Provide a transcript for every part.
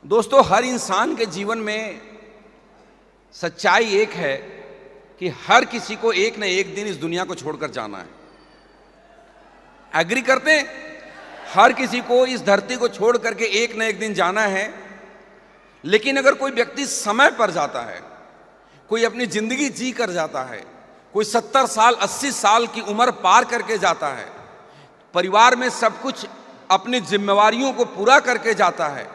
दोस्तों, हर इंसान के जीवन में सच्चाई एक है कि हर किसी को एक न एक दिन इस दुनिया को छोड़कर जाना है। एग्री करते हैं? हर किसी को इस धरती को छोड़ करके एक न एक दिन जाना है। लेकिन अगर कोई व्यक्ति समय पर जाता है, कोई अपनी जिंदगी जी कर जाता है, कोई 70 साल 80 साल की उम्र पार करके जाता है, परिवार में सब कुछ अपनी जिम्मेवारियों को पूरा करके जाता है,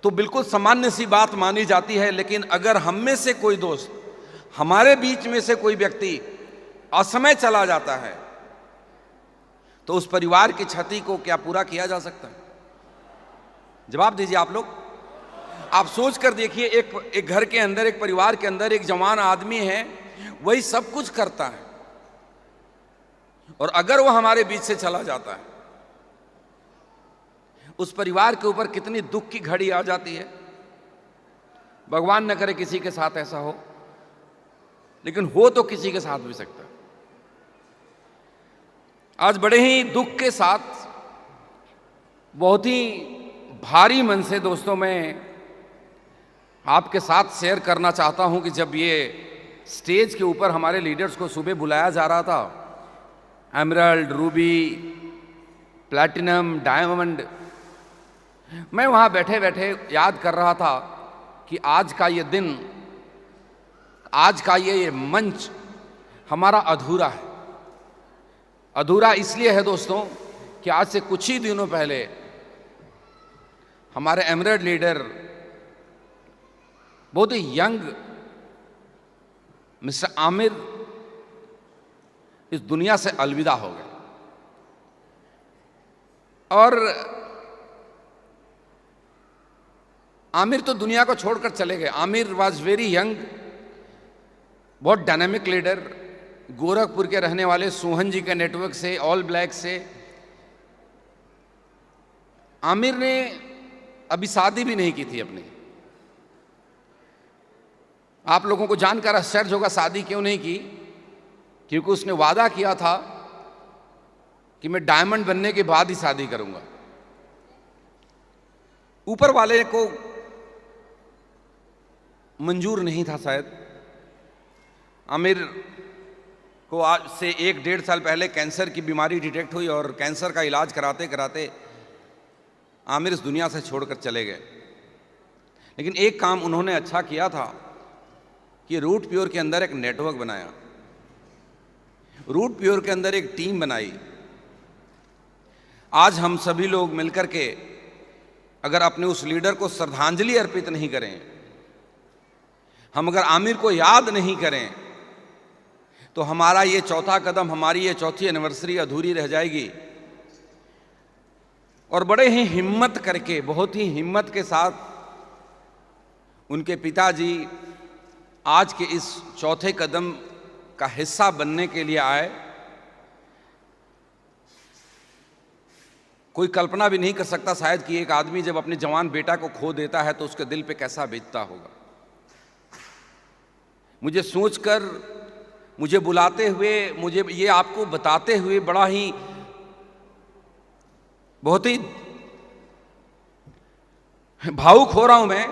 तो बिल्कुल सामान्य सी बात मानी जाती है। लेकिन अगर हम में से कोई दोस्त, हमारे बीच में से कोई व्यक्ति असमय चला जाता है, तो उस परिवार की क्षति को क्या पूरा किया जा सकता है? जवाब दीजिए आप लोग। आप सोच कर देखिए, एक घर के अंदर, एक परिवार के अंदर एक जवान आदमी है, वही सब कुछ करता है, और अगर वो हमारे बीच से चला जाता है, उस परिवार के ऊपर कितनी दुख की घड़ी आ जाती है। भगवान न करे किसी के साथ ऐसा हो, लेकिन हो तो किसी के साथ भी सकता है। आज बड़े ही दुख के साथ, बहुत ही भारी मन से दोस्तों, मैं आपके साथ शेयर करना चाहता हूं कि जब ये स्टेज के ऊपर हमारे लीडर्स को सुबह बुलाया जा रहा था, एमरल्ड, रूबी, प्लैटिनम, डायमंड, मैं वहां बैठे बैठे याद कर रहा था कि आज का ये दिन, आज का ये मंच हमारा अधूरा है। अधूरा इसलिए है दोस्तों कि आज से कुछ ही दिनों पहले हमारे एमरल्ड लीडर, बहुत ही यंग मिस्टर आमिर, इस दुनिया से अलविदा हो गए। और आमिर तो दुनिया को छोड़कर चले गए। आमिर वॉज वेरी यंग, बहुत डायनामिक लीडर, गोरखपुर के रहने वाले, सोहन जी के नेटवर्क से, ऑल ब्लैक से। आमिर ने अभी शादी भी नहीं की थी अपनी। आप लोगों को जानकर आश्चर्य होगा शादी क्यों नहीं की, क्योंकि उसने वादा किया था कि मैं डायमंड बनने के बाद ही शादी करूंगा। ऊपर वाले को मंजूर नहीं था शायद। आमिर को आज से 1-1.5 साल पहले कैंसर की बीमारी डिटेक्ट हुई, और कैंसर का इलाज कराते कराते आमिर इस दुनिया से छोड़कर चले गए। लेकिन एक काम उन्होंने अच्छा किया था कि रूट प्योर के अंदर एक नेटवर्क बनाया, रूट प्योर के अंदर एक टीम बनाई। आज हम सभी लोग मिलकर के अगर अपने उस लीडर को श्रद्धांजलि अर्पित नहीं करें, हम अगर आमिर को याद नहीं करें, तो हमारा ये चौथा कदम, हमारी ये चौथी एनिवर्सरी अधूरी रह जाएगी। और बड़े ही हिम्मत करके, बहुत ही हिम्मत के साथ उनके पिताजी आज के इस चौथे कदम का हिस्सा बनने के लिए आए। कोई कल्पना भी नहीं कर सकता शायद कि एक आदमी जब अपने जवान बेटा को खो देता है तो उसके दिल पे कैसा बीतता होगा। मुझे सोचकर, मुझे बुलाते हुए, मुझे ये आपको बताते हुए बड़ा ही, बहुत ही भावुक हो रहा हूं मैं।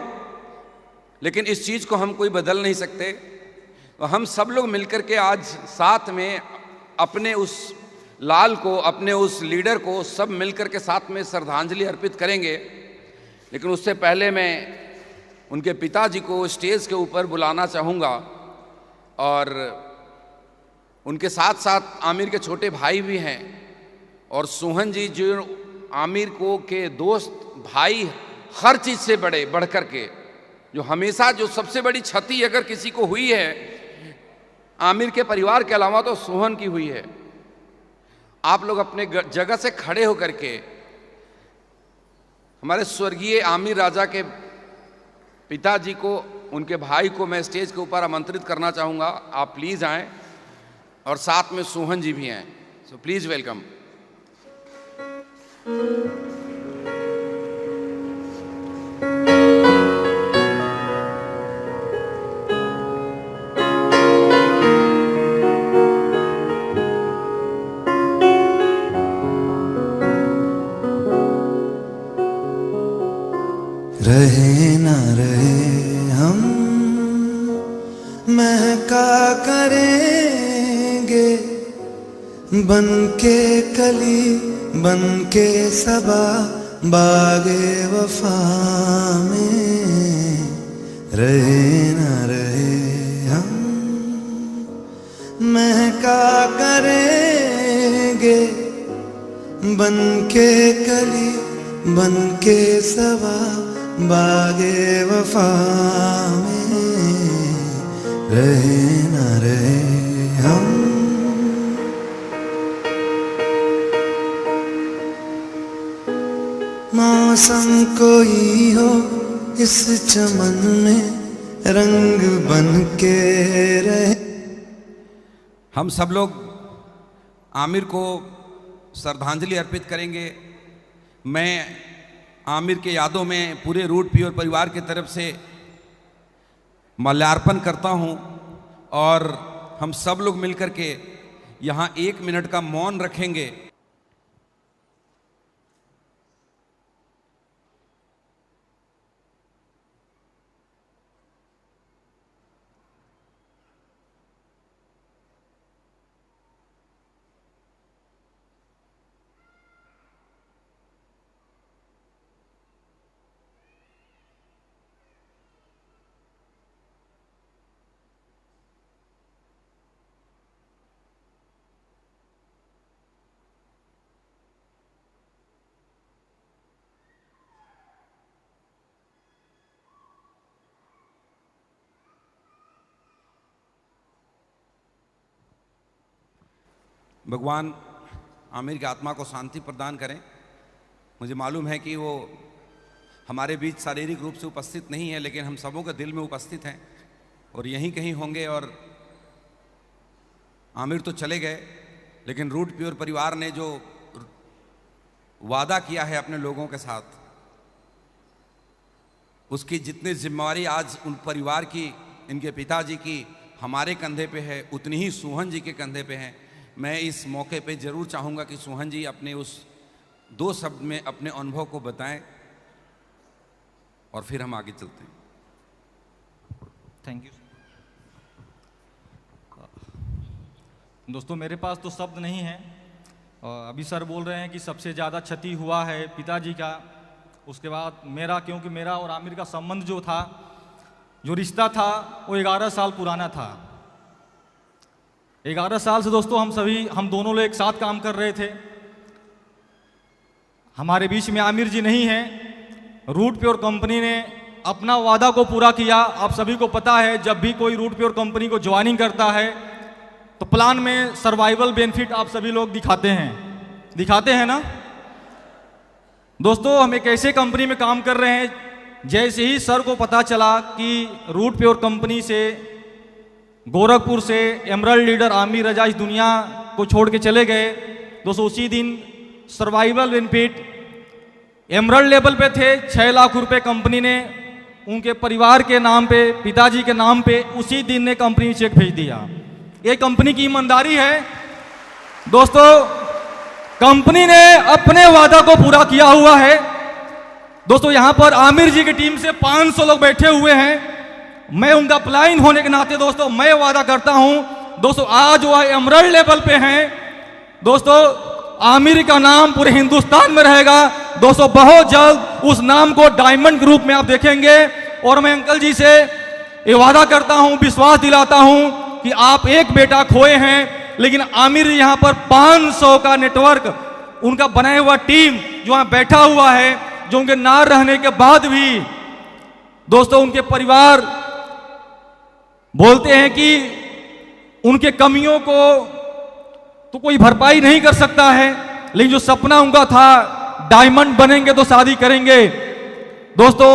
लेकिन इस चीज को हम कोई बदल नहीं सकते। तो हम सब लोग मिलकर के आज साथ में अपने उस लाल को, अपने उस लीडर को, सब मिलकर के साथ में श्रद्धांजलि अर्पित करेंगे। लेकिन उससे पहले मैं उनके पिताजी को स्टेज के ऊपर बुलाना चाहूँगा, और उनके साथ साथ आमिर के छोटे भाई भी हैं, और सोहन जी जो आमिर को के दोस्त, भाई, हर चीज़ से बड़े बढ़ कर के, जो हमेशा, जो सबसे बड़ी क्षति अगर किसी को हुई है आमिर के परिवार के अलावा, तो सोहन की हुई है। आप लोग अपने जगह से खड़े होकर के हमारे स्वर्गीय आमिर राजा के पिताजी को, उनके भाई को मैं स्टेज के ऊपर आमंत्रित करना चाहूँगा। आप प्लीज़ आएँ, और साथ में सोहन जी भी हैं। So please welcome. रहे ना रहे हम महका करेंगे, बन के कली बन के सबा बागे वफा में। रहे ना रहे हम महका करेंगे, बन के कली बन के सबा बागे वफा में। रहे ना रहे हम। मौसम कोई हो इस चमन में रंग बन के रहे। हम सब लोग आमिर को श्रद्धांजलि अर्पित करेंगे। मैं आमिर के यादों में पूरे रूट प्योर परिवार की तरफ से माल्यार्पण करता हूं और हम सब लोग मिलकर के यहां 1 मिनट का मौन रखेंगे। भगवान आमिर की आत्मा को शांति प्रदान करें। मुझे मालूम है कि वो हमारे बीच शारीरिक रूप से उपस्थित नहीं है, लेकिन हम सबों के दिल में उपस्थित हैं और यहीं कहीं होंगे। और आमिर तो चले गए, लेकिन रूट प्योर परिवार ने जो वादा किया है अपने लोगों के साथ, उसकी जितनी जिम्मेवारी आज उन परिवार की, इनके पिताजी की हमारे कंधे पे है, उतनी ही सोहन जी के कंधे पे है। मैं इस मौके पे जरूर चाहूँगा कि सोहन जी अपने उस 2 शब्द में अपने अनुभव को बताएं और फिर हम आगे चलते हैं। Thank you. दोस्तों, मेरे पास तो शब्द नहीं है। अभी सर बोल रहे हैं कि सबसे ज़्यादा क्षति हुआ है पिताजी का, उसके बाद मेरा, क्योंकि मेरा और आमिर का संबंध जो था, जो रिश्ता था, वो 11 साल पुराना था। 11 साल से दोस्तों हम दोनों लोग एक साथ काम कर रहे थे। हमारे बीच में आमिर जी नहीं हैं। रूट प्योर कंपनी ने अपना वादा को पूरा किया। आप सभी को पता है, जब भी कोई रूट प्योर कंपनी को ज्वाइनिंग करता है तो प्लान में सर्वाइवल बेनिफिट आप सभी लोग दिखाते हैं ना दोस्तों। हम एक ऐसे कंपनी में काम कर रहे हैं, जैसे ही सर को पता चला कि रूट प्योर कंपनी से, गोरखपुर से एमरल्ड लीडर आमिर रजा इस दुनिया को छोड़ के चले गए दोस्तों, उसी दिन सर्वाइवल बेनिफिट एमरल्ड लेवल पे थे। 6 लाख रुपए कंपनी ने उनके परिवार के नाम पे, पिताजी के नाम पे उसी दिन ने कंपनी में चेक भेज दिया। ये कंपनी की ईमानदारी है दोस्तों। कंपनी ने अपने वादा को पूरा किया हुआ है दोस्तों। यहां पर आमिर जी की टीम से 500 लोग बैठे हुए हैं। मैं उनका प्लाइन होने के नाते दोस्तों मैं वादा करता हूं दोस्तों, आज वो एमरल्ड लेवल पे हैं दोस्तों। आमिर का नाम पूरे हिंदुस्तान में रहेगा दोस्तों। बहुत जल्द उस नाम को डायमंड के रूप में आप देखेंगे। और मैं अंकल जी से ये वादा करता हूं, विश्वास दिलाता हूं कि आप एक बेटा खोए हैं, लेकिन आमिर यहां पर 500 का नेटवर्क, उनका बनाया हुआ टीम जो यहां बैठा हुआ है, जो उनके ना रहने के बाद भी दोस्तों उनके परिवार बोलते हैं कि उनके कमियों को तो कोई भरपाई नहीं कर सकता है, लेकिन जो सपना उनका था डायमंड बनेंगे तो शादी करेंगे दोस्तों,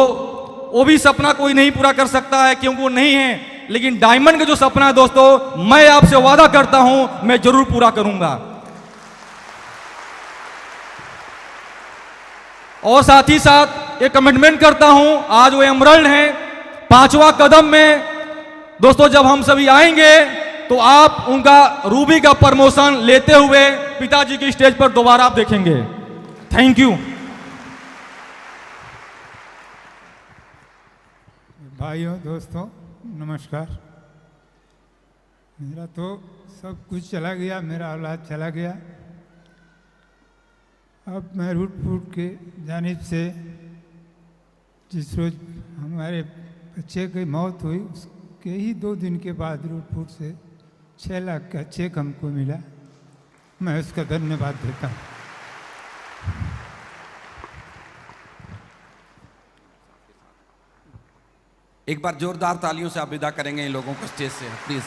वो भी सपना कोई नहीं पूरा कर सकता है क्योंकि वो नहीं है। लेकिन डायमंड का जो सपना है दोस्तों, मैं आपसे वादा करता हूं मैं जरूर पूरा करूंगा। और साथ ही साथ ये कमिटमेंट करता हूं, आज वो एमरल्ड हैं 5वां कदम में दोस्तों, जब हम सभी आएंगे तो आप उनका रूबी का प्रमोशन लेते हुए पिताजी की स्टेज पर दोबारा आप देखेंगे। Thank you. भाइयों दोस्तों नमस्कार। मेरा तो सब कुछ चला गया, मेरा औलाद चला गया। अब मैं रूट फूट के जानिब से जिस रोज़ हमारे बच्चे की मौत हुई उसके ही 2 दिन के बाद रूट फूट से 6 लाख का चेक हमको मिला। मैं उसका धन्यवाद देता हूँ। एक बार जोरदार तालियों से आप विदा करेंगे इन लोगों को स्टेज से, प्लीज।